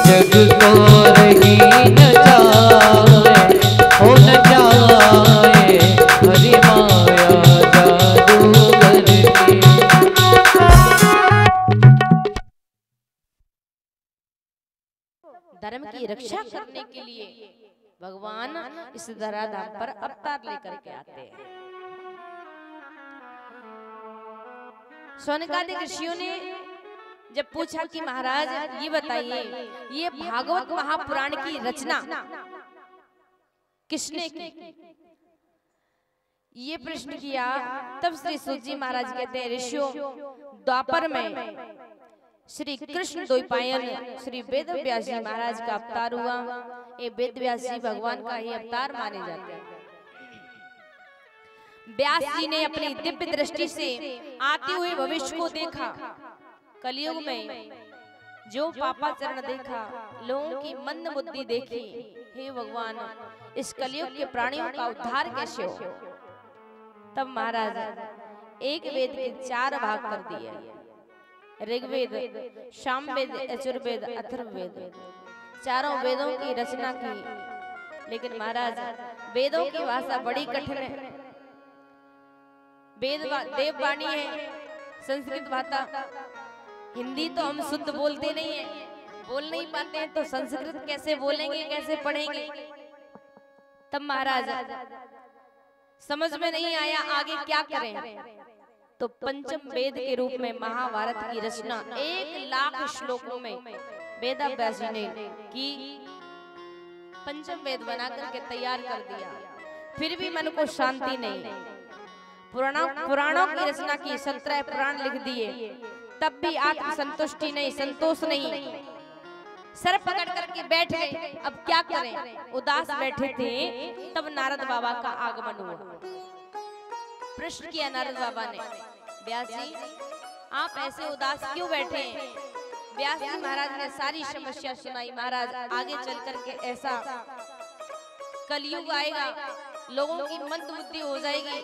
जग को रही न जाए, हो न जाए हरि माया जादूगर की। धर्म की रक्षा करने के लिए भगवान इस धराधाम पर अवतार लेकर के आते हैं। शौनकादिक ऋषियों ने जब पूछा कि महाराज ये बताइए, ये भागवत महापुराण की रचना किसने की, ये प्रश्न किया। तब श्री सूत जी महाराज कहते हैं, ऋषियों द्वापर में श्री कृष्ण द्वैपायन श्री वेद व्यास जी महाराज का अवतार हुआ। ये वेद व्यास जी भगवान का ही अवतार माने जाते हैं। व्यास जी ने अपनी दिव्य दृष्टि से आते हुए भविष्य को देखा। कलयुग में जो पापाचरण देखा, लोगों की मंद बुद्धि देखी। हे भगवान, इस कलयुग के प्राणियों का उद्धार कैसे हो। तब महाराज एक वेद के 4 भाग कर दिए, ऋग्वेद, सामवेद, यजुर्वेद, अथर्ववेद। चारों वेदों की रचना की। लेकिन महाराज वेदों की भाषा बड़ी कठिन है। वेद देववाणी है, संस्कृत भाषा। हिंदी तो हम शुद्ध बोलते नहीं है, बोल नहीं पाते हैं, तो संस्कृत कैसे बोलेंगे, कैसे पढ़ेंगे। तब महाराज समझ में नहीं आया आगे क्या करें। तो पंचम वेद के रूप में महाभारत की रचना 1 लाख श्लोकों में वेद व्यास जी ने की। पंचम वेद बना करके तैयार कर दिया। फिर भी मन को शांति नहीं। पुराणों की रचना की, 17 पुराण लिख दिए, तब भी आत्म संतुष्टि नहीं, संतोष नहीं। सर पकड़ करके बैठ गए। अब क्या करें, उदास बैठे थे। तब नारद बाबा का आगमन हुआ। प्रश्न किया नारद बाबा ने, व्यास जी आप ऐसे उदास क्यों बैठे हैं। व्यास जी महाराज ने सारी समस्या सुनाई। महाराज आगे चल करके ऐसा कलयुग आएगा, लोगों की मंद बुद्धि हो जाएगी,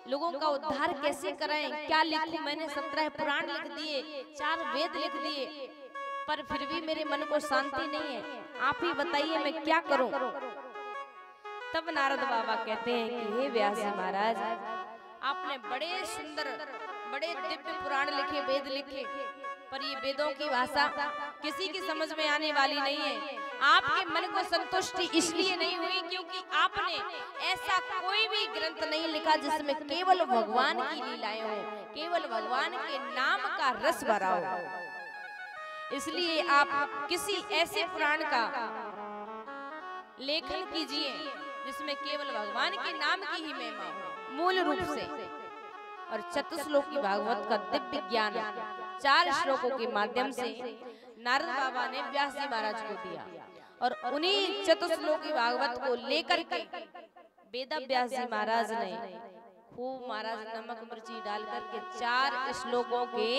लोगों का उद्धार कैसे कराएं, क्या लिखूं। मैंने 17 पुराण लिख दिए, 4 वेद लिख दिए, पर फिर भी मेरे मन को शांति नहीं है। आप ही बताइए मैं क्या करूं। तब नारद बाबा कहते हैं कि हे व्यास जी महाराज, आपने बड़े सुंदर, बड़े दिव्य पुराण लिखे, वेद लिखे, पर ये वेदों की भाषा किसी की समझ में आने वाली नहीं है। आपके मन को संतुष्टि इसलिए नहीं हुई क्योंकि आपने ऐसा कोई भी ग्रंथ नहीं लिखा जिसमें केवल भगवान की लीलाएं हो, केवल भगवान के नाम का रस भरा हो। इसलिए आप किसी ऐसे पुराण का लेखन कीजिए जिसमें केवल भगवान के नाम की ही महिमा हो मूल रूप से। और चतुश्लोकी भागवत का दिव्य ज्ञान 4 श्लोकों के माध्यम से नारद बाबा ने व्यास जी महाराज को दिया। और उन्हीं चतुश्लोकी भागवत को लेकर के वेद व्यास जी महाराज ने खूब महाराज नमक मिर्ची डाल करके 4 श्लोकों के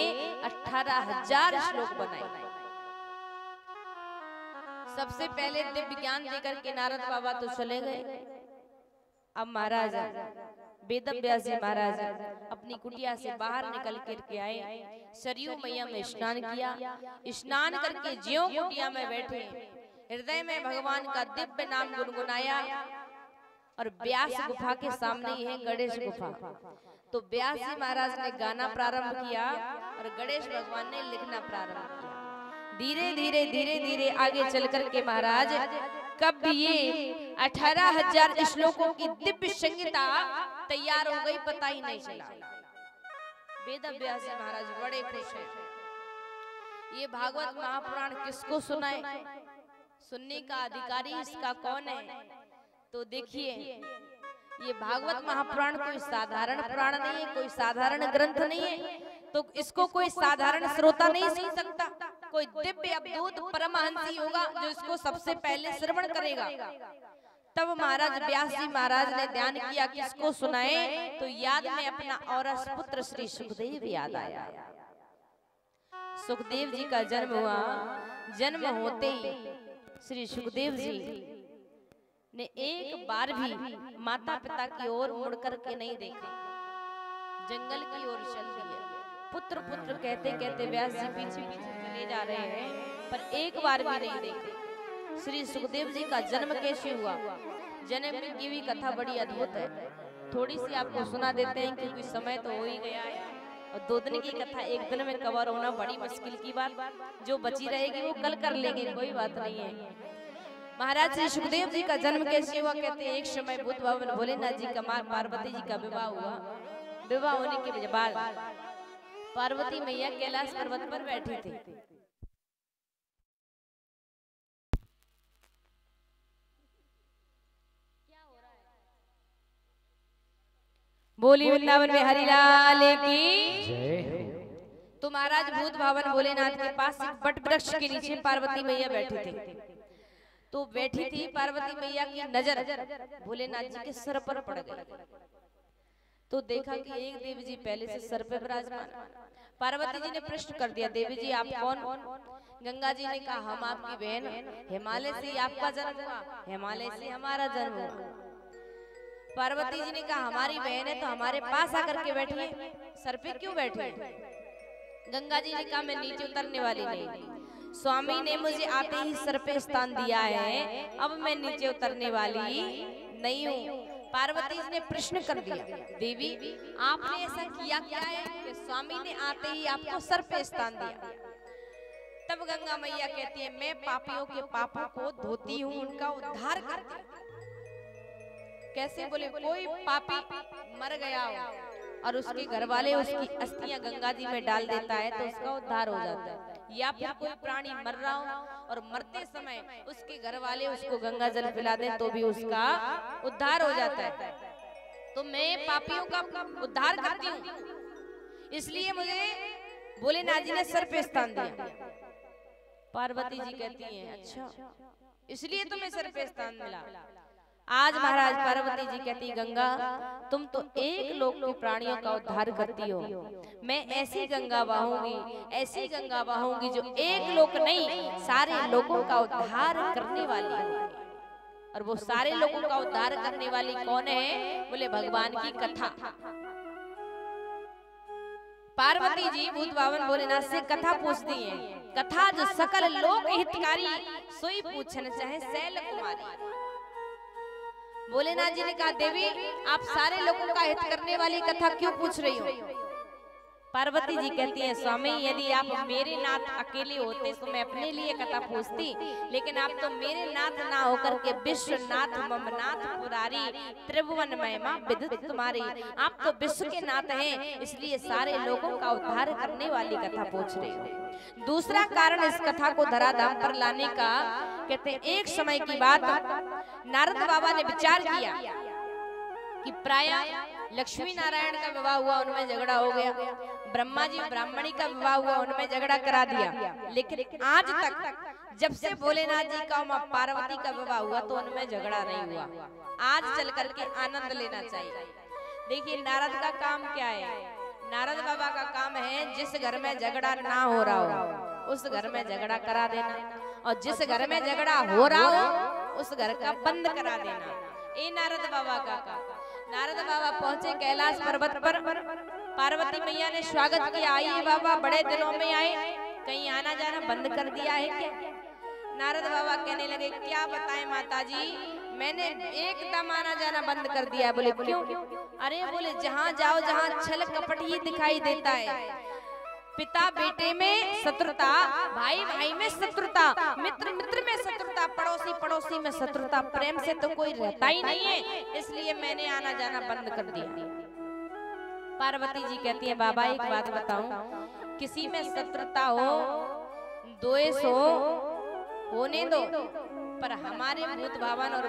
18,000 श्लोक बनाए। सबसे पहले दिव्य ज्ञान देकर के नारद बाबा तो चले गए। अब महाराज वेद व्यास जी महाराज अपनी कुटिया से बाहर निकल करके आए, सरयू मैया में स्नान किया। स्नान करके ज्यों कुटिया में बैठे, हृदय में भगवान का दिव्य नाम गुनगुनाया। और व्यास गुफा के सामने ही है गणेश गुफा। तो व्यास जी महाराज ने गाना प्रारंभ किया और गणेश भगवान ने लिखना प्रारंभ किया। धीरे धीरे धीरे धीरे आगे चल करके महाराज कब ये 18,000 श्लोकों की दिव्य संगीता तैयार हो गई पता ही नहीं चला। वेद व्यास जी महाराज बड़े खुश हैं। ये भागवत महापुराण किसको सुनाए, सुनने का अधिकारी इसका कौन है। तो देखिए ये भागवत महापुराण कोई साधारण पुराण नहीं है, कोई साधारण ग्रंथ नहीं है। तो इसको कोई साधारण श्रोता नहीं सुन सकता, कोई दिव्य अवधूत परमहंसी होगा जो इसको सबसे पहले श्रवण करेगा। तब महाराज व्यास जी महाराज ने ध्यान किया किसको सुनाए। तो याद में अपना औरस पुत्र श्री सुखदेव याद आया। सुखदेव जी का जन्म हुआ। जन्म होते ही श्री सुखदेव जी ने एक बार भी माता पिता की ओर मुड़ करके नहीं देखा, जंगल की ओर चल दिए। पुत्र पुत्र कहते कहते व्यास जी पीछे पीछे चले जा रहे हैं। पर एक बार भी नहीं देखा। श्री सुखदेव जी का जन्म कैसे हुआ, जन्म की भी कथा बड़ी अद्भुत है। थोड़ी सी आपको सुना देते हैं क्योंकि समय तो हो ही गया है और 2 दिन की कथा एक दिन में कवर होना बड़ी मुश्किल की बात। जो बची रहेगी वो कल कर लेंगे, कोई बात नहीं है। महाराज श्री सुखदेव जी का जन्म कैसे हुआ, कहते हैं एक समय भूत भवन भोलेनाथ जी का पार्वती जी का विवाह हुआ। विवाह होने के बाद पार्वती मैया कैलाश पर्वत पर बैठी थी। बोली वृंदावन में हरिलाल की जय। तो महाराज भूत भवन भोलेनाथ के पास एक बट वृक्ष के नीचे पार्वती मैया बैठी थी। तो बैठी थी पार्वती मैया की नजर भोलेनाथ जी के सर पर पड़ गई। तो देखा कि एक देवी जी पहले से सर पे विराजमान। पार्वती जी ने प्रश्न कर दिया, देवी जी आप कौन? गंगा जी ने कहा हम आपकी बहन, हिमालय से आपका जन्म हुआ, हिमालय से हमारा जन्म हुआ। पार्वती जी ने कहा हमारी बहन है तो हमारे पास आकर के बैठिए, सर पे क्यों बैठे? गंगा जी ने कहा मैं नीचे उतरने वाली नहीं, स्वामी ने मुझे आते ही सर पे स्थान दिया है, अब मैं नीचे उतरने वाली नहीं हूँ। पार्वती जी ने प्रश्न कर दिया, देवी आपने ऐसा किया क्या है कि स्वामी ने आते ही आपको सर पे स्थान दिया? तब गंगा मैया कहती है मैं पापियों के पापों को धोती हूँ, उनका उद्धार करती हूँ। कैसे? बोले कोई पापी मर गया हो और उसके घर वाले उसकी अस्थियां गंगा जी में डाल देता है तो उसका उद्धार हो जाता है, या फिर कोई प्राणी मर रहा हो और मरते समय उसके घर वाले उसको गंगा जल पिला दें तो भी उसका उद्धार हो जाता है। तो मैं पापियों का उद्धार करती हूँ, इसलिए मुझे भोलेनाथ जी ने सर पे स्थान दिया। पार्वती जी कहती हैं अच्छा इसलिए तुम्हें सर पे स्थान मिला। आज महाराज पार्वती जी कहती गंगा तुम तो एक लोक के प्राणियों का उद्धार करती हो, मैं ऐसी गंगा बहाऊंगी, ऐसी गंगा बहाऊंगी जो एक लोक नहीं सारे लोगों का उद्धार करने वाली है। और वो सारे लोगों का उद्धार करने वाली कौन है? बोले भगवान की कथा। पार्वती जी भूत भावन भोलेनाथ से कथा पूछती हैं, कथा जो सकल लोक हितकारी सोई पूछन चाहे शैल कुमारी। भोलेनाथ जी ने कहा देवी आप सारे लोगों का हित करने वाली कथा क्यों पूछ रही हो? पार्वती जी कहती हैं स्वामी यदि आप मेरे नाथ अकेले होते तो मैं अपने लिए कथा पूछती, लेकिन आप तो मेरे नाथ ना होकर के विश्वनाथ ममनाथ पुरारी त्रिभुवन महिमा विदित तुम्हारी, आप तो विश्व के नाथ हैं इसलिए सारे लोगों का उद्धार करने वाली कथा पूछ रही हो। दूसरा कारण इस कथा को धराधाम पर लाने का, कहते हैं एक समय की बात नारद बाबा ने विचार किया कि प्राय लक्ष्मी नारायण का विवाह हुआ उनमें झगड़ा हो गया, ब्रह्मा जी ब्राह्मणी का विवाह हुआ उनमें झगड़ा करा दिया, लेकिन आज तक जब से भोलेनाथ जी का मां पार्वती का विवाह हुआ तो उनमें झगड़ा नहीं हुआ। आज चल करके आनंद लेना चाहिए। देखिए नारद का काम क्या है? नारद बाबा का काम है जिस घर में झगड़ा ना हो रहा हो उस घर में झगड़ा करा देना, और जिस घर में झगड़ा हो रहा हो उस घर का बंद करा देना। ये नारद बाबा का काम। नारद बाबा पहुंचे कैलाश पर्वत पर, पार्वती मैया ने स्वागत किया, आइए बाबा बड़े दिनों में आए, कहीं आना जाना बंद कर दिया है क्या? नारद बाबा कहने लगे क्या बताएं माताजी, मैंने एकदम आना जाना बंद कर दिया है। बोले क्यों? अरे बोले जहाँ जाओ जहाँ छल कपट ही दिखाई देता है, पिता बेटे में शत्रुता, भाई भाई में शत्रुता, मित्र मित्र में शत्रुता, पड़ोसी पड़ोसी में शत्रुता, प्रेम से तो कोई रहता ही नहीं है, इसलिए मैंने आना जाना बंद कर दिया। पार्वती जी कहती है बाबा एक बात बताऊं, किसी में शत्रुता हो द्वेष हो होने दो, पर हमारे भूत भावन और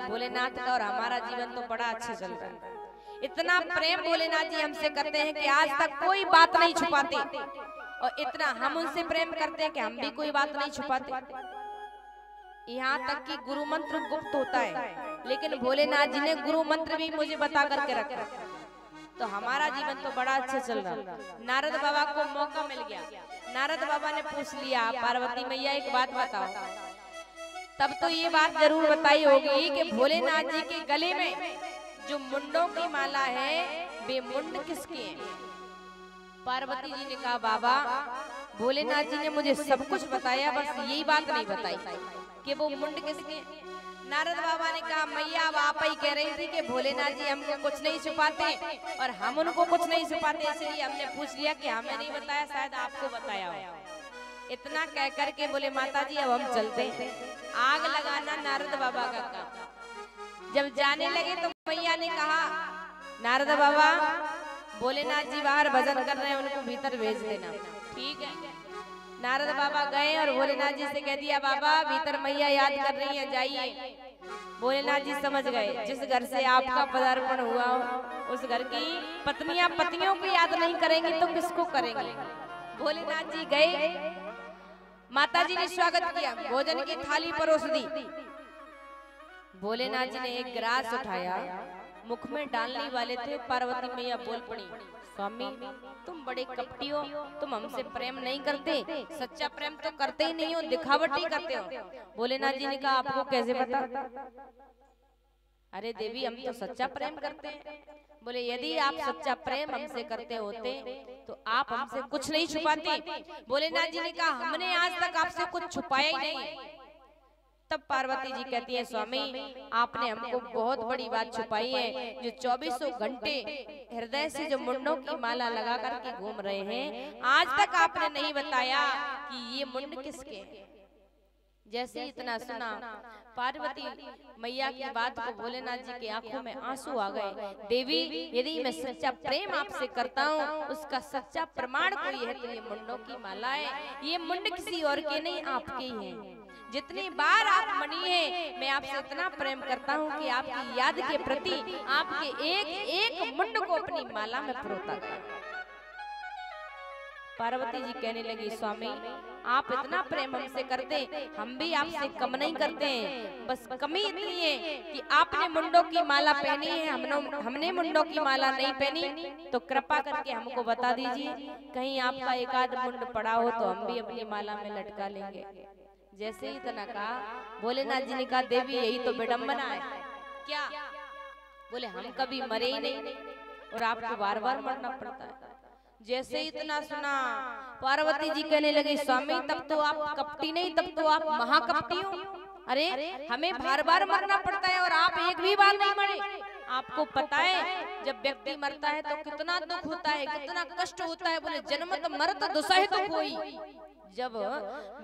भोलेनाथ का और हमारा जीवन तो बड़ा अच्छा चल रहा है। इतना प्रेम भोलेनाथ जी हमसे करते हैं कि आज तक कोई बात नहीं छुपाते, और इतना हम उनसे प्रेम करते हैं कि हम भी कोई बात नहीं छुपाते। यहाँ तक कि गुरु मंत्र गुप्त होता है, लेकिन भोलेनाथ जी ने गुरु मंत्र भी मुझे बता करके रखा, तो हमारा जीवन तो बड़ा अच्छा चल रहा। नारद बाबा को मौका मिल गया, नारद बाबा ने पूछ लिया पार्वती मैया एक बात बताओ, तब तो ये बात जरूर बताई होगी कि भोलेनाथ जी के गले में जो मुंडों की माला है वे मुंड किसके हैं? पार्वती जी ने कहा बाबा भोलेनाथ जी ने मुझे सब कुछ बताया, बस यही बात नहीं बताई कि वो मुंड किसके। नारद बाबा ने कहा मैया अब आप ही कह रही थी कि भोलेनाथ जी हमको कुछ नहीं छुपाते और हम उनको कुछ नहीं छुपाते, इसलिए हमने पूछ लिया कि हमें नहीं बताया, शायद आपको बताया हो। इतना कह करके बोले माता जी अब हम चलते हैं। आग लगाना नारद बाबा का काम। जब जाने लगे तो मैया ने कहा नारद बाबा भोलेनाथ जी बाहर भजन कर रहे हैं, उनको भीतर भेज देना। ठीक है। नारद बाबा गए और भोलेनाथ जी से कह दिया बाबा भीतर मैया याद कर रही हैं, जाइए। भोलेनाथ जी समझ गए जिस घर से आपका पदार्पण हुआ उस घर की पत्नियां पतियों को याद नहीं करेंगी तो किसको करेंगी। भोलेनाथ जी गए, माता जी ने स्वागत किया, भोजन की थाली परोस दी। भोलेनाथ जी ने एक गिलास उठाया, मुख में डालने वाले थे, पार्वती मैया बोल पड़ी स्वामी तुम बड़े कपटी हो, तुम हमसे प्रेम नहीं करते, सच्चा प्रेम तो करते ही नहीं हो, दिखावटी करते हो। भोलेनाथ जी ने कहा आपको कैसे पता? अरे देवी हम तो सच्चा प्रेम करते हैं। बोले यदि आप सच्चा प्रेम हमसे करते होते तो आप हमसे कुछ नहीं छुपाते। भोलेनाथ जी ने कहा हमने आज तक आपसे कुछ छुपाया ही नहीं। तब पार्वती जी कहती है स्वामी आपने हमको बहुत बड़ी बात छुपाई है, जो 24 घंटे हृदय से जो मुंडों की माला लगा करके घूम रहे हैं, आज तक आपने नहीं बताया कि ये मुंड किसके हैं। जैसे इतना सुना पार्वती मैया की बात को भोलेनाथ जी की आंखों में आंसू आ गए। देवी यदि मैं सच्चा प्रेम आपसे करता हूँ उसका सच्चा प्रमाण कोई है तो ये मुंडों की माला है। ये मुंड किसी और के नहीं आपके ही हैं। जितनी बार आप मनी है मैं आपसे इतना प्रेम करता हूँ कि आपकी याद के प्रति आपके एक एक मुंड को अपनी माला में परोता गया। पार्वती जी कहने लगी स्वामी आप इतना प्रेम हमसे करते, हम भी आपसे कम नहीं करते हैं, बस कमी इतनी है कि आपने मुंडों की माला पहनी है, हमने मुंडों की माला नहीं पहनी, तो कृपा करके हमको बता दीजिए, कहीं आपका एक आध मुंड पड़ा हो तो हम भी अपनी माला में लटका लेंगे। जैसे ही इतना कहा भोलेनाथ जी ने कहा देवी यही तो विडंबना है। क्या? बोले हम कभी मरे ही नहीं और आपको बार बार मरना पड़ता है। जैसे ही इतना सुना पार्वती जी कहने लगी स्वामी तब तो आप कपटी नहीं, तब तो आप महाकपटी हो। अरे हमें बार बार मरना पड़ता है और आप एक भी बार नहीं मरे। आपको पता है जब व्यक्ति मरता है तो कितना दुख होता है, कितना कष्ट होता है। बोले जन्मत मरत दुसह तो कोई। जब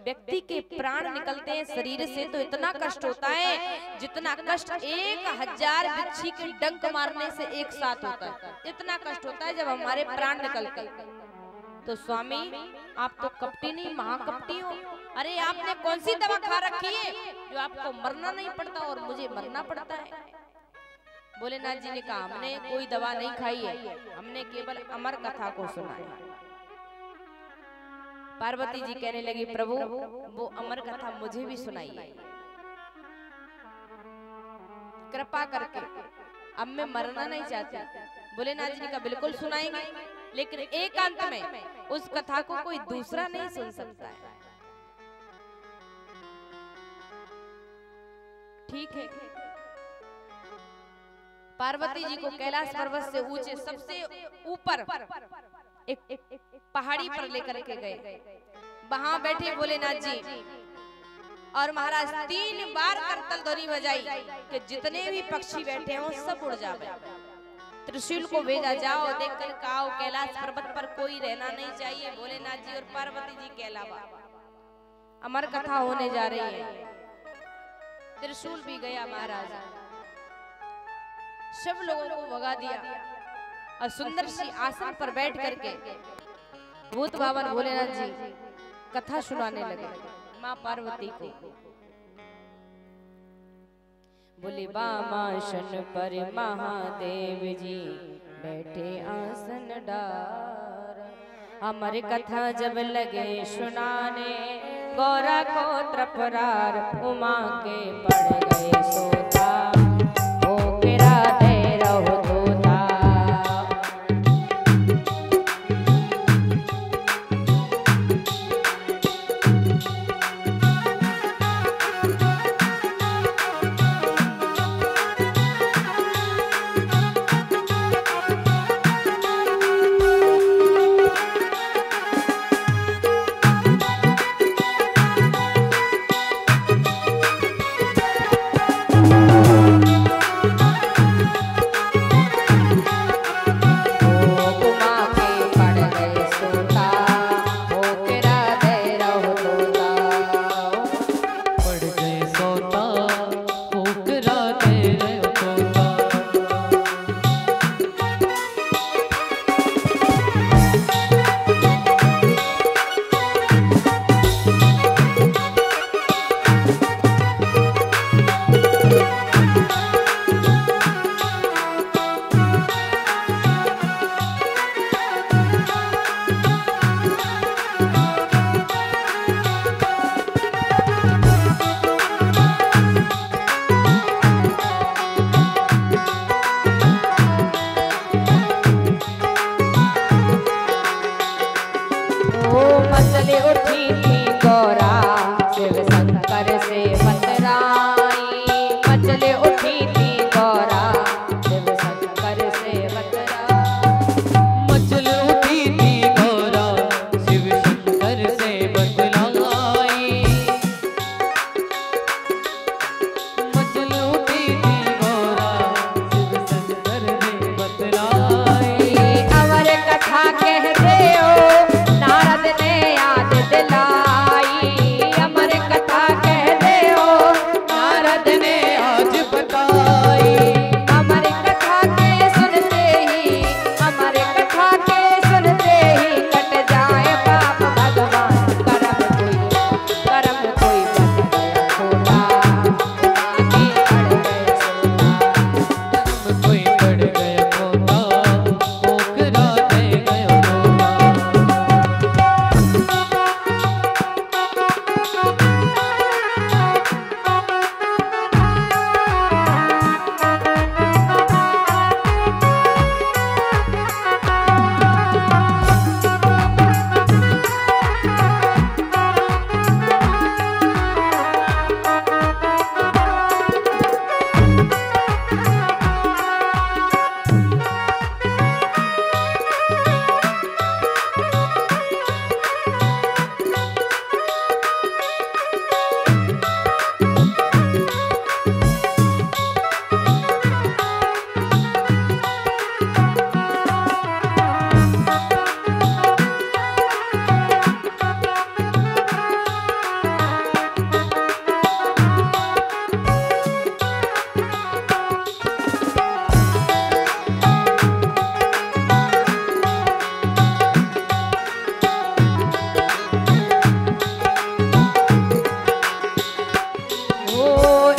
व्यक्ति के प्राण निकलते हैं शरीर से तो इतना कष्ट होता है जितना कष्ट 1000 बिच्छी के डंक मारने से एक साथ होता है। इतना कष्ट होता है जब हमारे प्राण निकलते हैं। तो स्वामी आप तो कपटी नहीं महाकपटी हो। अरे आपने कौन सी दवा खा रखी है जो आपको मरना नहीं पड़ता और मुझे मरना पड़ता है? भोलेनाथ जी ने कहा हमने कोई दवा नहीं खाई है, हमने केवल अमर कथा को सुना है। पार्वती जी कहने लगी प्रभु वो अमर कथा मुझे भी सुनाइए कृपा करके, अब मैं मरना नहीं चाहती। भोलेनाथ जी ने कहा बिल्कुल सुनाएंगे, लेकिन एकांत में उस कथा को कोई दूसरा नहीं सुन सकता है। ठीक है। पार्वती जी को कैलाश पर्वत से ऊंचे सबसे ऊपर एक पहाड़ी पर लेकर के गए। वहां बैठे भोलेनाथ जी और महाराज 3 बार करतल ध्वनि बजाई कि जितने भी पक्षी बैठे हों सब उड़ जावे। त्रिशूल को भेजा जाओ देखकर कहो कैलाश पर्वत पर कोई रहना नहीं चाहिए, भोलेनाथ जी और पार्वती जी के अलावा। अमर कथा होने जा रही है। त्रिशूल भी गया महाराज, सब लोगों को भगा दिया और सुंदर सी आसन पर बैठ करके भूत भावन भोलेनाथ जी कथा सुनाने लगे माँ पार्वती को। बोले वामासन पर महादेव जी बैठे आसन डार, हमारे कथा जब लगे सुनाने गौरा को त्रपरार, उमा के पड़ गए सोता हो के राधे रहो तोता। से बतराई, मचल उठी थी गौरा शिव शंकर से बतराई। मचल उठी थी गौरा शिव शंकर से बतलाई, मचल उठी थी गौरा शिव शंकर से बतलाई। अमर कथा कहते हो नारद ने याद दिलाई, अमर कथा कहते हो नारद ने आज बताई, अमर कथा के सुनते ही, अमर कथा के सुनते ही कट जाए पाप भगवान। करम कोई बन गया छोटा, आगे बढ़ गए सोता। कोई बढ़ गया खोता, पोखरा दे गयो लोटा।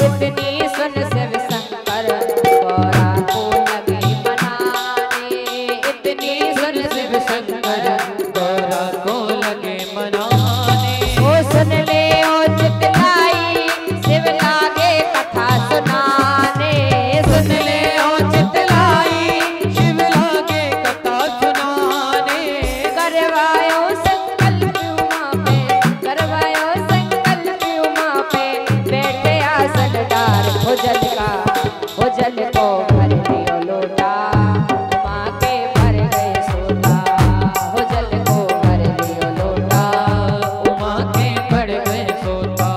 इतनी सुन शिव शंकर गौरा को लगे मनाने, इतनी सुन शिव शंकर गौरा को लगे मनाने। ओ सुन ले ओ चितलाई शिव लागे कथा सुनाने, सुन ले ओ चितलाई शिव लागे कथा सुनाने। करवायो संकल्प उमा पे, करवायो संकल्प उमा पे, बैठे आसन डार भोजन का, भोजन को भर दियो लोटा, उमा के भर गए सोता, भोजन को भर दियो लोटा। उमा के बढ़ गए सोता।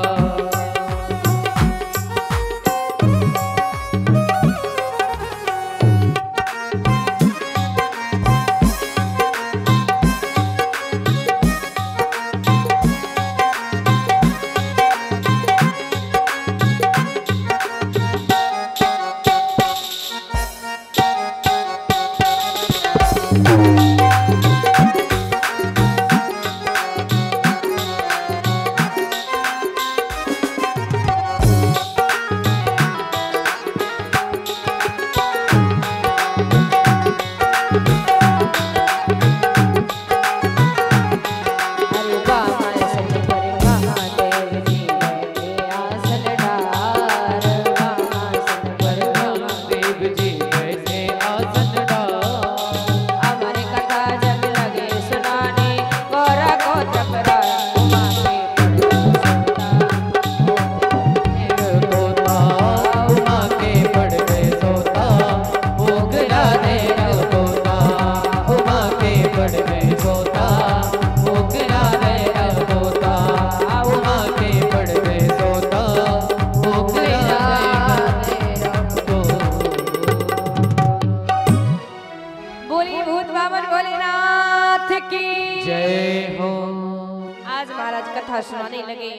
कथा सुनाने लगे।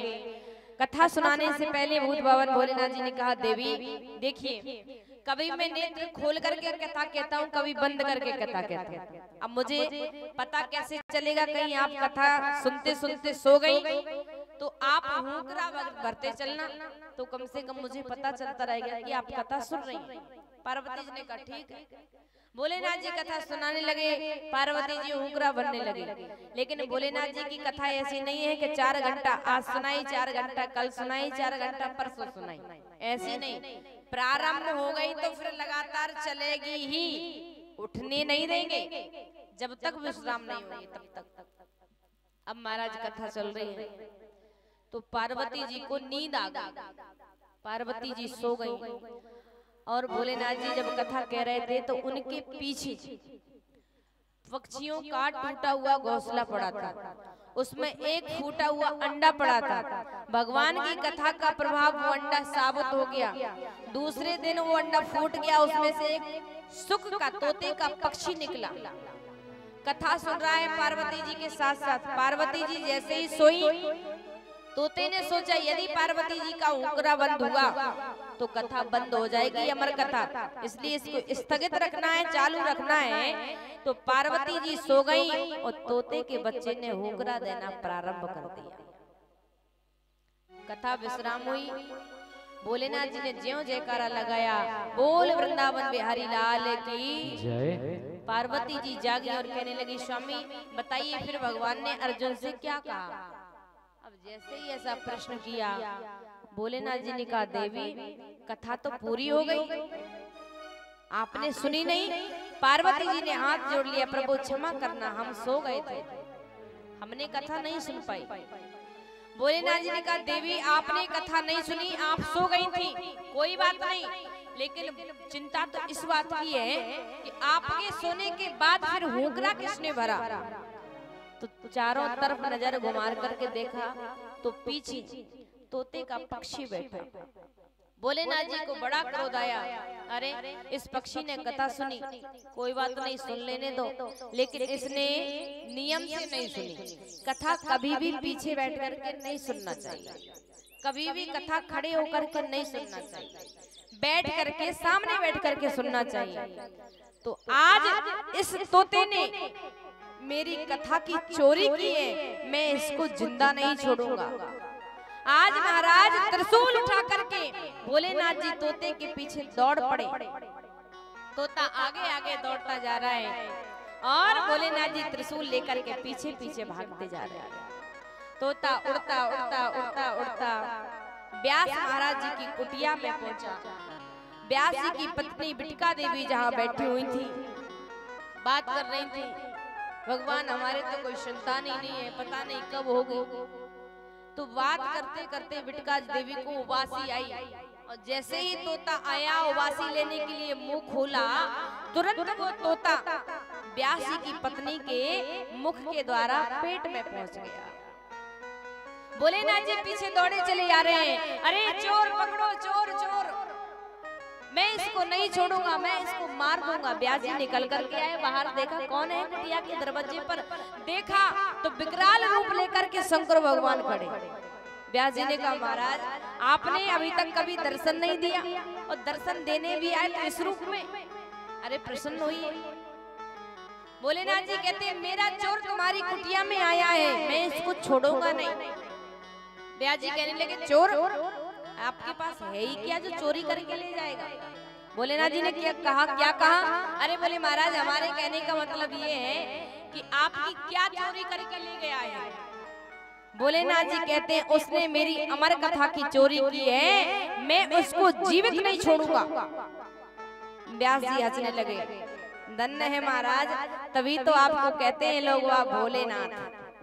कथा सुनाने से पहले भूत बावन भोलेनाथ जी ने कहा, देवी देखिए, कभी मैं नेत्र खोल करके कथा कहता हूँ, कभी बंद करके कथा कहता हूँ। अब मुझे पता कैसे चलेगा, कहीं आप कथा सुनते सुनते सो गई तो आप हुंकरा भरते चलना, तो कम से कम मुझे पता चलता रहेगा कि आप कथा सुन रही हैं। पार्वती जी ने कहा ठीक है। भोलेनाथ जी कथा सुनाने लगे, पार्वती जी हुंकरा भरने लगे। लेकिन भोलेनाथ जी की कथा ऐसी नहीं है कि 4 घंटा आज सुनाई, 4 घंटा कल सुनाई, 4 घंटा परसों सुनाई, ऐसी नहीं। प्रारंभ हो गई तो फिर लगातार चलेगी ही, उठने नहीं देंगे जब तक विश्राम नहीं होगी तब तक। अब महाराज कथा चल रही है, तो पार्वती जी को नींद आ गई, पार्वती जी सो गई। और भोलेनाथ जी जब कथा कह रहे थे तो उनके पीछे पक्षियों का टूटा हुआ घोंसला पड़ा था, उसमें एक फूटा हुआ अंडा पड़ा था। भगवान की कथा का प्रभाव वो अंडा साबित हो गया। दूसरे दिन वो अंडा फूट गया, उसमें से एक सुख का तोते का पक्षी निकला। कथा सुन रहा है पार्वती जी के साथ साथ। पार्वती जी जैसे ही सोई, तोते ने सोचा यदि पार्वती जी का हुंकरा बंद हुआ तो कथा बंद हो जाएगी, अमर कथा, इसलिए इसको स्थगित रखना है, चालू रखना है। तो पार्वती जी सो गई और तोते के बच्चे ने हुंकरा देना प्रारंभ कर दिया। कथा विश्राम हुई। भोलेनाथ जी ने ज्यों जयकारा लगाया, बोल वृंदावन बिहारी लाल की जय। पार्वती जी जागी और कहने लगी, स्वामी बताइए फिर भगवान ने अर्जुन से क्या कहा। अब जैसे ही ऐसा प्रश्न किया, भोलेनाथ जी ने कहा, देवी कथा तो पूरी हो गई, आपने सुनी नहीं। पार्वती जी ने हाथ जोड़ लिया, प्रभु क्षमा करना, हम सो गए थे, हमने कथा नहीं सुन पाई। भोलेनाथ जी ने कहा, देवी आपने कथा नहीं सुनी, आप सो गई थी, कोई बात नहीं, लेकिन चिंता तो इस बात की है कि आपके सोने के बाद फिर हुंकरा किसने भरा। तो चारों तरफ नजर घुमार करके देखा तो पीछे तोते का पक्षी बैठा। भोलेनाथ जी को बड़ा क्रोध आया, अरे इस पक्षी ने कथा सुनी, कोई बात नहीं, सुन लेने दो, लेकिन इसने नियम से नहीं सुनी। कथा कभी भी पीछे बैठ करके नहीं सुनना चाहिए, कभी भी कथा खड़े होकर के नहीं सुनना चाहिए, बैठ करके सामने बैठ करके सुनना चाहिए। तो आज इस तोते ने मेरी कथा की चोरी की है, मैं इसको जिंदा नहीं छोड़ूंगा। आज महाराज त्रिशूल उठा करके भोलेनाथ जी तोते के पीछे दौड़ पड़े। तोता आगे आगे दौड़ता जा रहा है और भोलेनाथ जी त्रिशूल लेकर के पीछे पीछे भागते जा रहे हैं। तोता उड़ता उड़ता उड़ता उड़ता व्यास महाराज जी की कुटिया में पहुंचा। व्यास जी की पत्नी बिटिका देवी जहां बैठी हुई थी, बात कर रही थी, भगवान हमारे तो कोई संतान ही नहीं है, पता नहीं कब होगी। तो बात करते करते बिटिका देवी को उबासी आई और जैसे ही तोता आया उबासी लेने के लिए मुंह खोला, तुरंत वो तोता व्यास जी की पत्नी के मुख के द्वारा पेट में पहुंच गया। भोलेनाथ जी पीछे दौड़े चले जा रहे हैं, अरे चोर पकड़ो, चोर चोर, मैं इसको नहीं छोड़ूंगा, मैं इसको मार दूंगा। व्यास जी निकल करके आए, बाहर देखा कौन है, कुटिया के दरवाजे पर देखा तो विकराल रूप लेकर के शंकर भगवान खड़े। व्यास जी ने कहा, महाराज आपने अभी तक कभी दर्शन नहीं दिया और दर्शन देने भी आए तो इस रूप में, अरे प्रसन्न होइए। भोलेनाथ जी कहते हैं, मेरा चोर तुम्हारी कुटिया में आया है, मैं इसको छोड़ूंगा नहीं। व्यास जी कहने लगे, चोर आपके पास है ही क्या जो चोरी करके ले जाएगा। भोलेनाथ जी ने क्या कहा? अरे बोले महाराज हमारे कहने का मतलब ये है कि आपकी क्या चोरी करके ले गया है। भोलेनाथ जी कहते हैं, उसने मेरी अमर कथा की चोरी की है, मैं उसको जीवित नहीं छोड़ूंगा। व्यास जी हंसने लगे, धन्य है महाराज, तभी तो आपको कहते हैं लोग आप भोलेनाथ,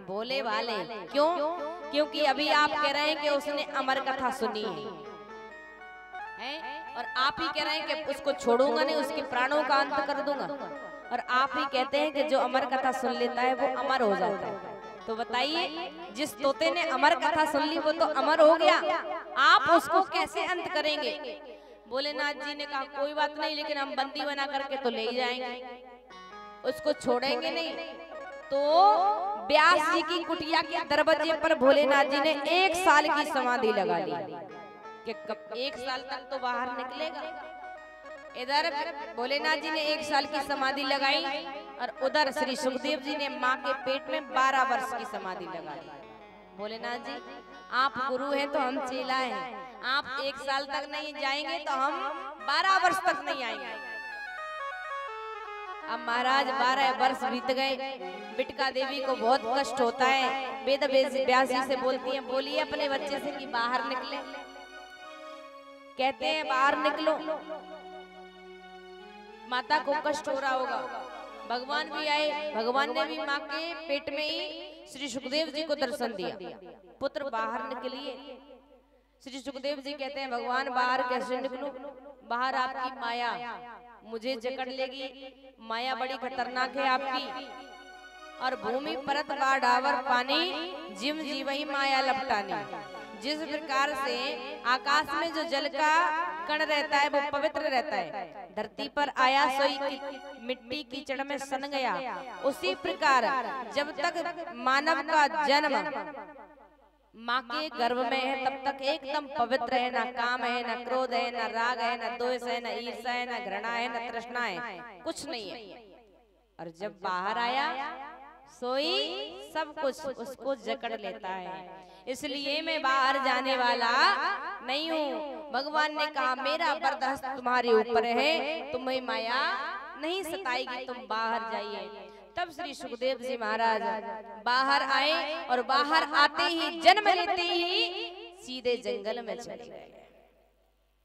भोले वाले। क्यों? क्योंकि अभी आप कह रहे हैं कि उसने अमर कथा सुनी है और आप ही कह रहे हैं कि उसको छोड़ूंगा नहीं, उसके प्राणों का अंत कर दूंगा, और आप ही कहते हैं कि जो अमर कथा सुन लेता है वो अमर हो जाता है। तो बताइए, जिस तोते ने अमर कथा सुन ली वो तो अमर हो गया, आप उसको कैसे अंत करेंगे? भोलेनाथ जी ने कहा, कोई बात नहीं, लेकिन हम बंदी बना करके तो ले जाएंगे, उसको छोड़ेंगे नहीं। तो व्यास जी की कुटिया के दरवाजे पर भोलेनाथ जी ने 1 साल की समाधि लगा ली कि 1 साल तक तो बाहर निकलेगा। इधर भोलेनाथ जी ने 1 साल की समाधि लगाई और उधर श्री सुखदेव जी ने माँ के पेट में 12 वर्ष की समाधि लगा ली। भोलेनाथ जी आप गुरु हैं तो हम चेला हैं, आप 1 साल तक नहीं जाएंगे तो हम 12 वर्ष तक नहीं आएंगे। अब महाराज 12 वर्ष बीत गए, बिटिका देवी को बहुत कष्ट होता है। वेद व्यास जी से बोलती हैं, बोलिए अपने बच्चे से कि बाहर निकले। कहते हैं बाहर निकलो, माता को कष्ट हो रहा होगा। भगवान भी आए, भगवान ने भी माँ के पेट में ही श्री सुखदेव जी को दर्शन दिया। पुत्र बाहर निकलिए। श्री सुखदेव जी कहते हैं भगवान बाहर कैसे निकलूं? बाहर आपकी माया मुझे जकड़ लेगी, माया बड़ी खतरनाक है आपकी। और भूमि परत बाढ़ावर पानी, जिम जीवही माया लपटानी। जिस प्रकार से आकाश में जो जल का कण रहता है वो पवित्र रहता है, धरती पर आया सोई मिट्टी कीचड़ में सन गया, उसी प्रकार जब तक मानव का जन्म माँ के गर्भ में है तब तक एकदम पवित्र है। ना काम है, ना क्रोध है, ना राग है, ना द्वेष है, ना ईर्ष्या है, ना घृणा है, ना तृष्णा है, कुछ नहीं है। और जब बाहर आया सोई सब कुछ उसको जकड़ लेता है। इसलिए मैं बाहर जाने वाला नहीं हूँ। भगवान ने कहा मेरा बर्दाश्त तुम्हारे ऊपर है, तुम्हें माया नहीं सताएगी, तुम बाहर जाइए। तब श्री सुखदेव जी महाराज बाहर आए और बाहर आते ही जन्म लेते ही सीधे जंगल में चले गए।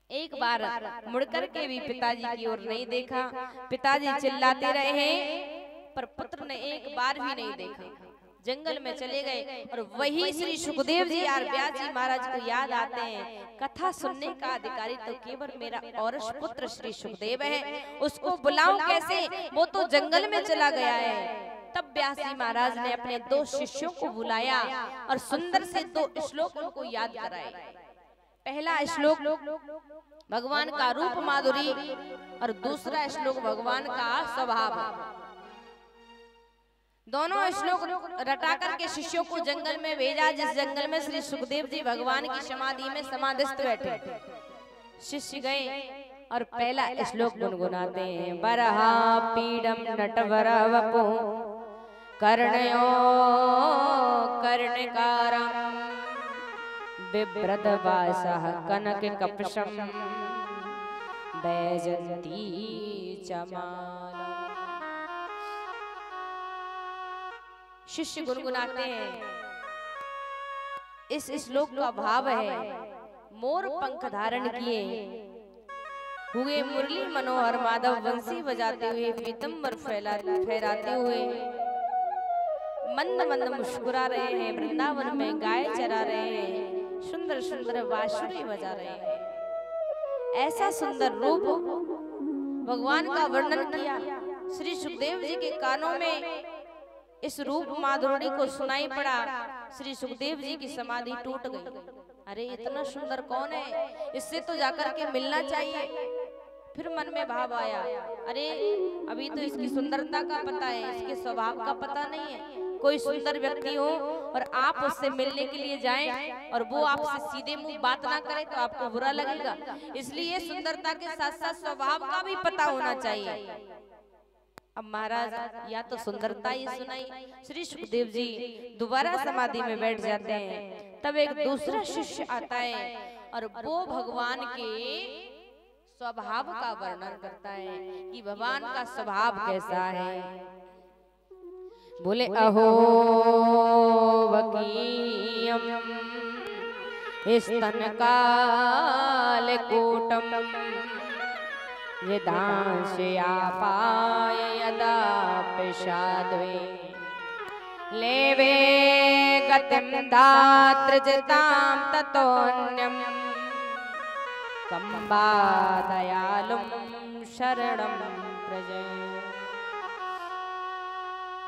एक बार मुड़कर के भी पिताजी की ओर नहीं देखा। पिताजी चिल्लाते रहे पर पुत्र ने एक बार भी नहीं देखा। जंगल में चले गए और वही श्री सुखदेव जी और व्यास जी महाराज को याद आते हैं। कथा सुनने का अधिकारी तो केवल मेरा औरस पुत्र श्री सुखदेव है, उसको बुलाऊं कैसे? वो तो जंगल में चला गया है। तब व्यास जी महाराज ने अपने दो शिष्यों को बुलाया और सुंदर से दो श्लोक उनको याद कराए। पहला श्लोक भगवान का रूप माधुरी और दूसरा श्लोक भगवान का स्वभाव। दोनों श्लोक रटा करके शिष्यों को जंगल में भेजा, जिस जंगल में श्री सुखदेव जी भगवान की समाधि में समाधिस्थ बैठे। शिष्य गए और पहला श्लोक गुनगुनाते हैं। बरहा पीडम नटवर वपु कर्णयो कर्णकारम बिभ्रद वासः कनक कपशम बैजंती चमाला। शिष्य गुनगुनाते हैं। इस श्लोक का भाव है मोर पंख धारण किए हुए मुरली मनोहर माधव बंसी बजाते हुए पीतम्बर फहराते हुए मंद मंद मुस्कुरा रहे हैं, वृंदावन में गाय चरा रहे हैं, सुंदर सुंदर बांसुरी बजा रहे हैं। ऐसा सुंदर रूप भगवान का वर्णन किया। श्री सुखदेव जी के कानों में इस रूप माधुरी को सुनाई पड़ा। श्री सुखदेव जी की समाधि टूट गई। अरे इतना सुंदर कौन है, इससे तो जाकर के मिलना चाहिए। फिर मन में भाव आया, अरे अभी तो इसकी सुंदरता का पता है, इसके स्वभाव का पता नहीं है। कोई सुंदर व्यक्ति हो और आप उससे मिलने के लिए जाएं और वो आपसे सीधे मुंह बात ना करे तो आपको बुरा लगेगा। इसलिए सुंदरता के साथ साथ स्वभाव का भी पता होना चाहिए। अब महाराज या तो सुंदरता ही सुनाई। श्री सुखदेव जी दोबारा समाधि में बैठ जाते हैं। तब एक दूसरा शिष्य आता है और वो भगवान के स्वभाव का वर्णन करता है कि भगवान का स्वभाव कैसा है। बोले अहो वकीयम स्तन काल कोटम यदांशयापाय यदा पिशाद्वे लेवे गतिं धातृजतां ततोऽन्यं कंबा दयालुं शरणं प्रजय।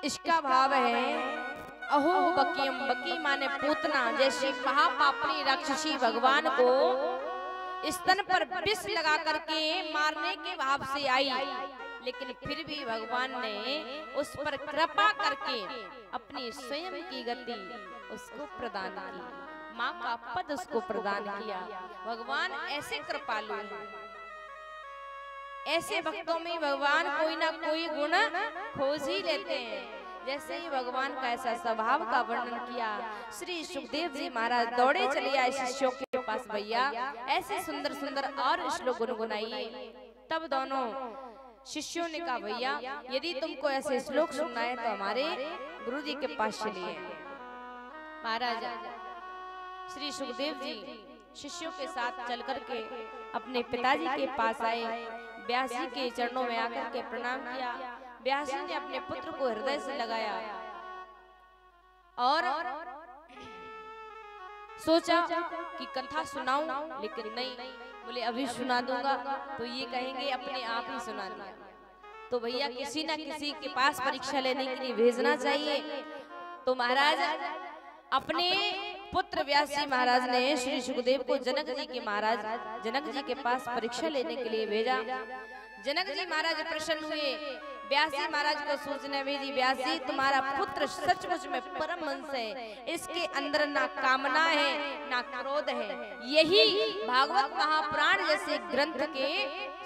इसका भाव है अहो बकीयम, बकी माने पूतना, जैसी महापापनी राक्षसी भगवान को स्तन पर विष लगा करके मारने के भाव से आई, लेकिन फिर भी भगवान ने उस पर कृपा करके अपनी स्वयं की गति उसको प्रदान की, माँ का पद उसको प्रदान किया। भगवान ऐसे कृपालु हैं। ऐसे भक्तों में भगवान कोई ना कोई गुण खोज ही लेते हैं। जैसे ही भगवान का ऐसा स्वभाव का वर्णन किया, श्री सुखदेव जी महाराज दौड़े चले आए शिष्यों के पास, भैया ऐसे सुंदर सुंदर और श्लोक गुनगुनाइए। तब दोनों शिष्यों ने कहा, भैया यदि तुमको ऐसे श्लोक सुनना है तो हमारे गुरुजी के पास चलिए। महाराज श्री सुखदेव जी शिष्यों के साथ चल करके अपने पिताजी के पास आए। व्यास जी के चरणों में आकर के प्रणाम किया। व्यास जी ने अपने पुत्र को हृदय से लगाया और सोचा कि कथा सुनाऊं, लेकिन नहीं, बोले अभी सुना दूंगा तो ये कहेंगे अपने आप ही सुना दिया। तो भैया किसी ना किसी के पास परीक्षा लेने के लिए भेजना चाहिए। तो महाराज अपने पुत्र व्यास जी महाराज ने श्री सुखदेव को जनक जी के पास परीक्षा लेने के लिए भेजा। जनक जी महाराज प्रसन्न हुए, व्यास जी महाराज को सूचना भेजी, व्यास जी तुम्हारा पुत्र सचमुच में परम हंस है, इसके अंदर ना कामना है ना क्रोध है, यही भागवत महापुराण जैसे ग्रंथ के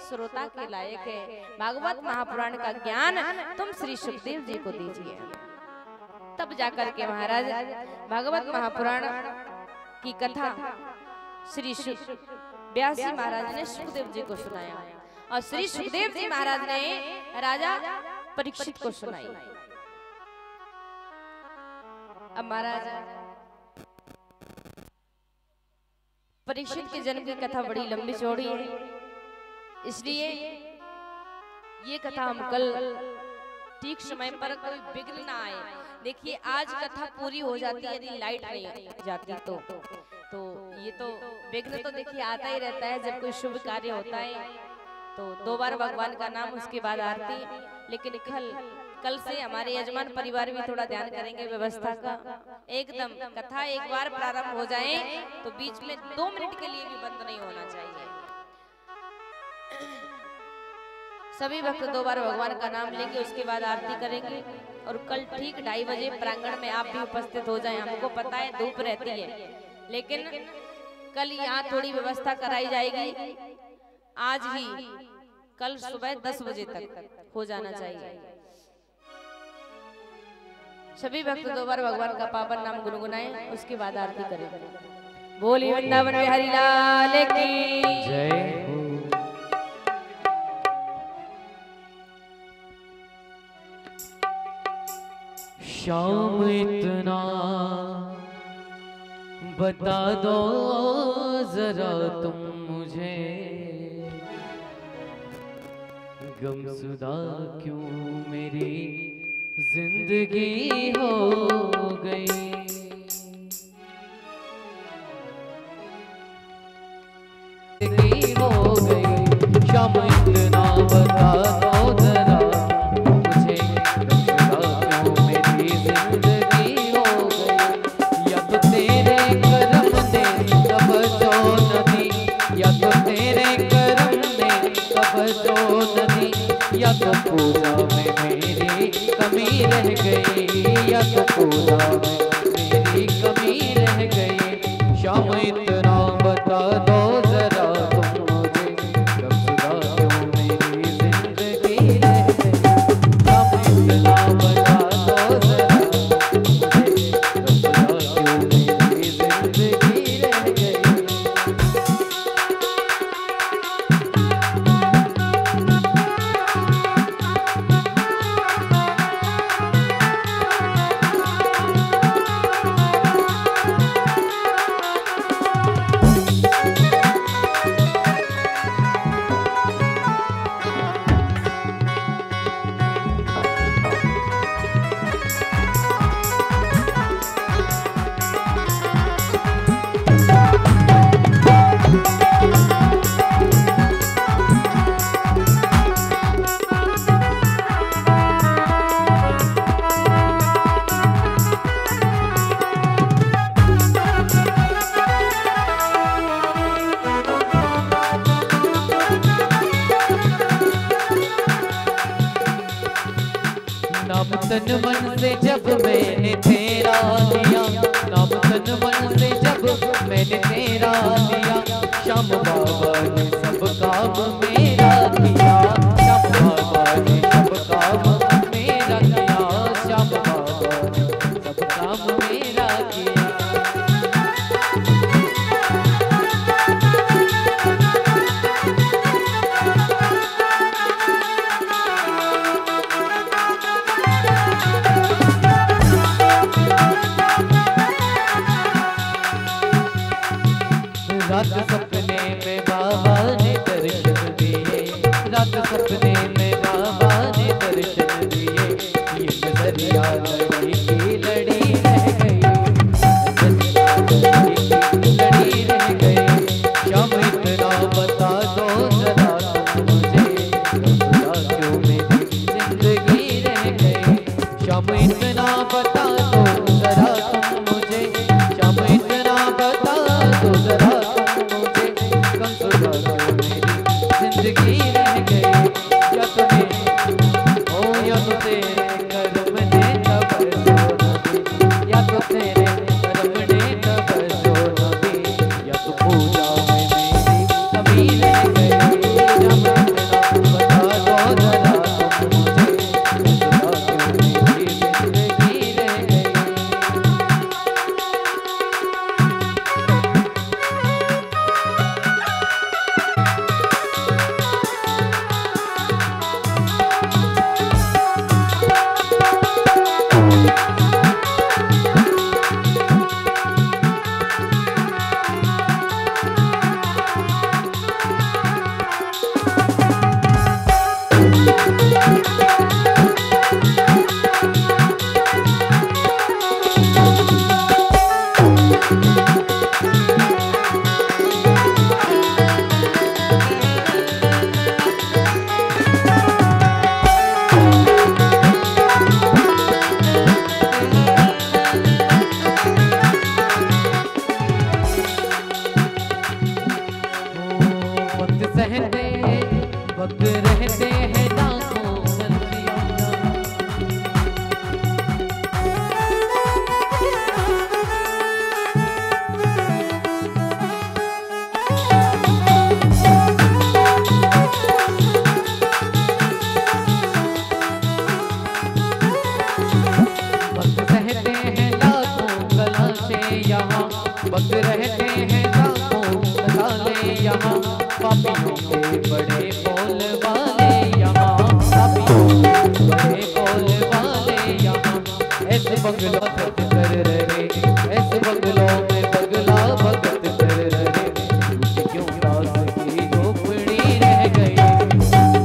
श्रोता के लायक है। भागवत महापुराण का ज्ञान तुम श्री सुखदेव जी को दीजिए। तब जाकर के महाराज भागवत महापुराण की कथा श्री व्यास जी महाराज ने सुखदेव जी को सुनाया और श्री सुखदेव जी महाराज ने राजा परीक्षित को सुनाई। अब महाराज परीक्षित के जन्म की कथा बड़ी लंबी चौड़ी है, इसलिए ये कथा हम कल ठीक समय पर कोई विघ्न ना आए। देखिए आज कथा पूरी हो जाती है यदि लाइट नहीं जाती तो ये तो विघ्न तो देखिए आता ही रहता है। जब कोई शुभ कार्य होता है तो 2 बार भगवान का नाम, उसके बाद आरती। लेकिन कल से हमारे यजमान परिवार भी थोड़ा ध्यान करेंगे व्यवस्था का। एकदम कथा एक बार प्रारंभ हो जाए तो बीच में 2 मिनट के लिए भी बंद नहीं होना चाहिए। सभी भक्त 2 बार भगवान का नाम लेंगे, उसके बाद आरती करेंगे। और कल ठीक 2:30 बजे प्रांगण में आप भी उपस्थित हो जाएं। हमको पता है धूप रहती है, लेकिन कल यहाँ थोड़ी व्यवस्था कराई जाएगी। आज ही कल सुबह 10 बजे तक हो जाना चाहिए। सभी भक्त 2 बार भगवान का पावन नाम गुनगुनाएं, उसके बाद आरती करें। बोली वृंदावन बिहारी लाल की जय। श्याम इतना बता दो जरा तुम मुझे, गमसुदा क्यों मेरी जिंदगी हो गई। हो गई श्याम इतना बता दो जरा मुझे, गमसुदा क्यों मेरी जिंदगी हो गई। या तो तेरे करम ने कब जो नदी, या तो तेरे करम ने कब जो नदी, या तो पूजा में मेरी कमी रह गई, या तो पूजा में मेरी कमी रह गई। श्याम इतना बता दो जरा तुम मुझे, गमसुदा क्यों मेरी जिंदगी रह गई। श्याम इतना बता दो जरा मुझे, गमसुदा क्यों मेरी जिंदगी रह गई। नाम तन मन से जब मैंने तेरा लिया, नाम तन मन से जब मैंने तेरा लिया, श्याम बाबा ने सब काम मेरा किया, श्याम बाबा ने सब काम मेरा किया, श्याम बाबा ने सब काम मेरा किया। रात सपने में बाबा ने दर्शन दिए, खुदा क्यों मेरी जिंदगी रह गई। या तुम्हें ओ या तो तेरे कर्म ने तवज्जो न दी, या तो तेरे कर्म ने तवज्जो न दी, या तो पूजा में मेरी कमी रह गई। जब इतना बता दो जरा तुम मुझे, खुदा क्यों मेरी जिंदगी रह गई। वक्त रहते हैं लाखों गलतियां, वक्त रहते हैं लाखों गलाशे यहाँ, वक्त रहते हैं लाखों गलाले यहाँ, पापियों के बड़े बोल वाले यहाँ, पापियों के बड़े बोल वाले यहाँ। ऐसे बंगला भगत कर रहे, ऐसे बंगलों में बगला भगत कर रहे, क्यों दास की झोपड़ी रह गई,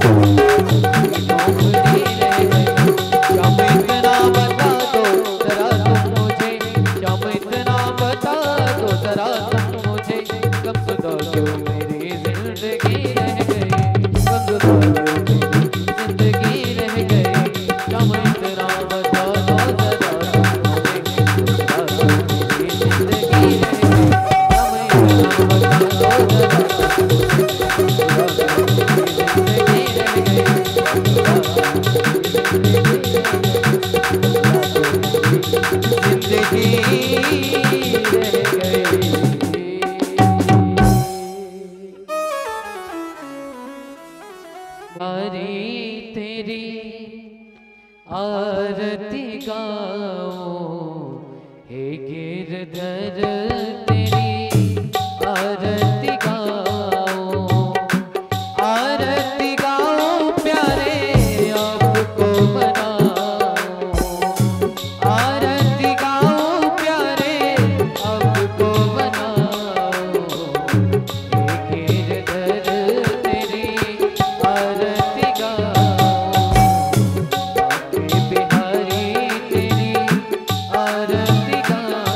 झोपड़ी रह गई। शाम इतना बता दो जरा तुम मुझे, शाम इतना बता दो जरा तुम मुझे, कब खुदा क्यों मेरी जिंदगी रह गई, कब खुदा क्यों मेरी जिंदगी रह गई। शाम इतना बता दो जरा तुम मुझे, खुदा क्यों मेरी जिंदगी रह गई। शाम इतना बता दो जरा तुम मुझे, खुदा क्यों मेरी जिंदगी रह गई, खुदा क्यों मेरी जिंदगी रह गई, जिंदगी रह गई। हरी तेरी आरती गाओ, हे गिरधर तेरी आरती गाओ, आरती गाओ प्यारे आपको मनाओ, आरती गाओ प्यारे आपको मनाओ, हे गिरधर तेरी आरती गाओ, बाके बिहारी तेरी आरती गाओ।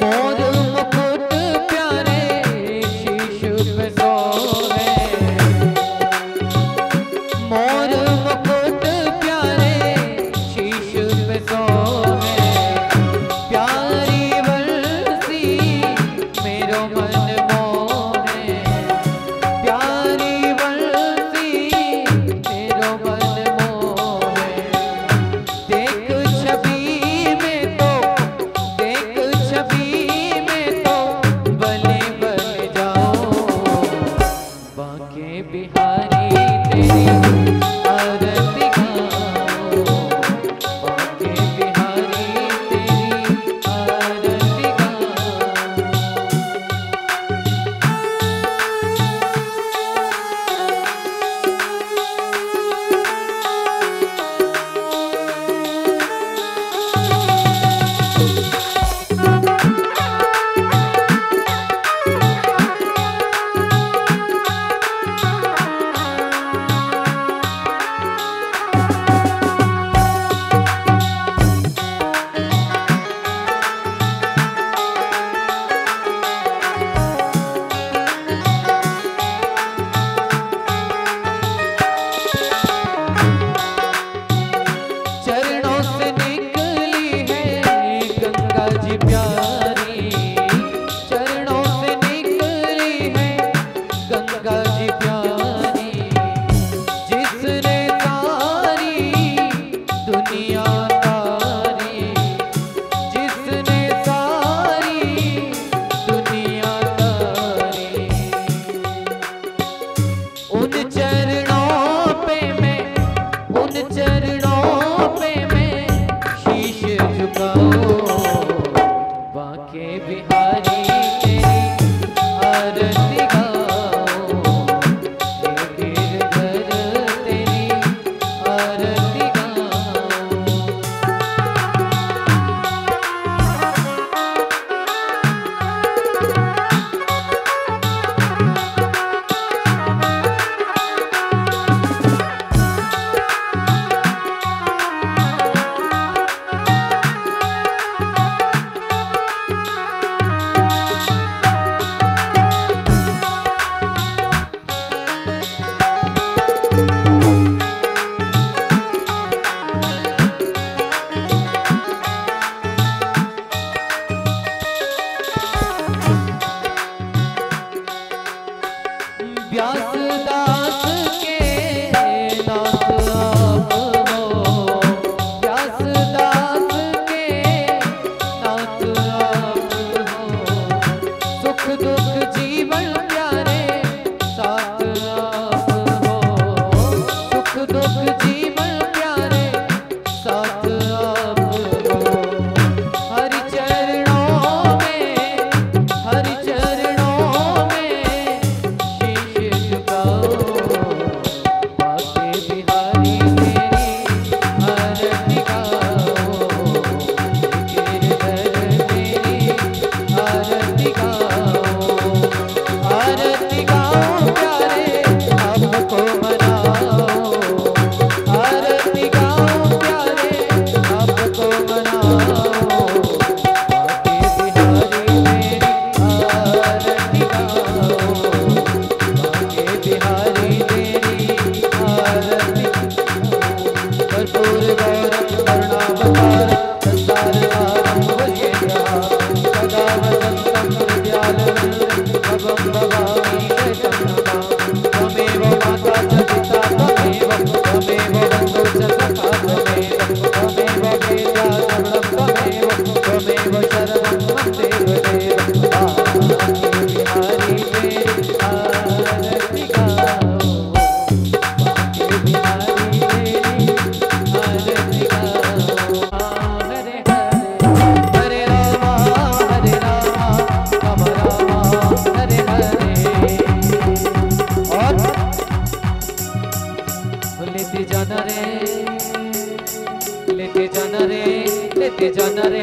मोर मुकुट प्यारे शीश पे सोहे, मोर मुकुट प्यारे शीश पे सोहे, प्यारी बरसी मेरो मन मोहे, प्यारी बरसी मेरो मन मोहे। देख छवि में तो, देख छवि में तो बले बन जाओ, बाके बिहारी तेरी आरती गाओ, बाके बिहारी तेरी आरती गाओ। दुख जीवन प्यारे साथ आप हो, सुख दुख जीवन प्यारे साथ आप हो। हरि चरणों में, हरि चरणों में शीश झुकाओ, बाके बिहारी तेरी आरती गाओ, गिरधर तेरी आरती गाओ, आरती गाओ प्यारे आपको मनाओ, आरती गाओ प्यारे आपको मनाओ, बाके बिहारी तेरी आरती गाओ, बाके बिहारी तेरी आरती। कर्पूर गौरम करुणावतारम संसारसारम भुजगेन्द्रहारं सदा वसन्तं हृदयालयं भवं भवामि शतं नमामि। त्वमेव माता च पिता त्वमेव, त्वमेव बन्धुः च सखा त्वमेव, त्वमेव वेद्या सर्वं त्वमेव, त्वमेव शरणं मम देवदेव। बाके बिहारी तेरी आरती गाओ, बाके बिहारी तेरी आरती गाओ। हरे हरे हरे रामा राम रामा हरे हरे। और लेते जाना रे, लेते जाना रे, लेते जाना रे